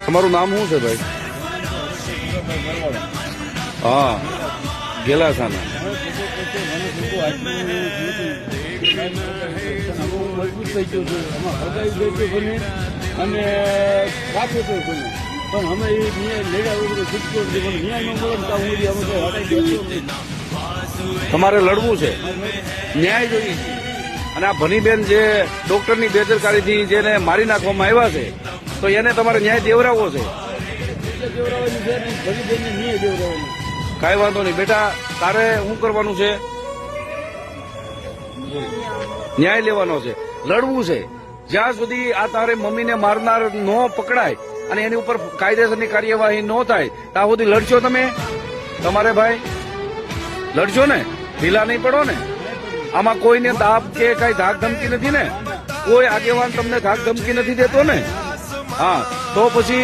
તમારું નામ શું છે ભાઈ? હા, ગેલા સાના. મજબૂત થઈ ગયું છે, એમાં હગાઈ ગઈ છે બને અને રાખે તો બને, પણ અમે એ ન્યાય લેવા વગર છૂટકો નથી, પણ ન્યાય ન મળે તો હું અમે તો હટાઈ ગયો. તમારે લડવું છે, ન્યાય જોઈએ છે. અને આ ભનીબેન જે ડોક્ટરની બેદરકારીથી જેને મારી નાખવામાં આવ્યા છે, તો એને તમારે ન્યાય દેવરાવવો છે. દેવરાવાની છે ને ભરીબેનને ન્યાય દેવરાવાની. કાંઈ વાંધો નહીં બેટા, તારે શું કરવાનું છે? ન્યાય લેવાનો છે, લડવું છે. જ્યાં સુધી આ તારે મમ્મીને મારનાર ન પકડાય અને એની ઉપર કાયદેસરની કાર્યવાહી ન થાય ત્યાં સુધી લડશો તમે? તમારે ભાઈ લડશો ને? ઢીલા નહીં પડો ને? આમાં કોઈને દાબ કે કઈ ધાક ધમકી નથી ને? કોઈ આગેવાન તમને ધાક ધમકી નથી દેતો ને? હા, તો પછી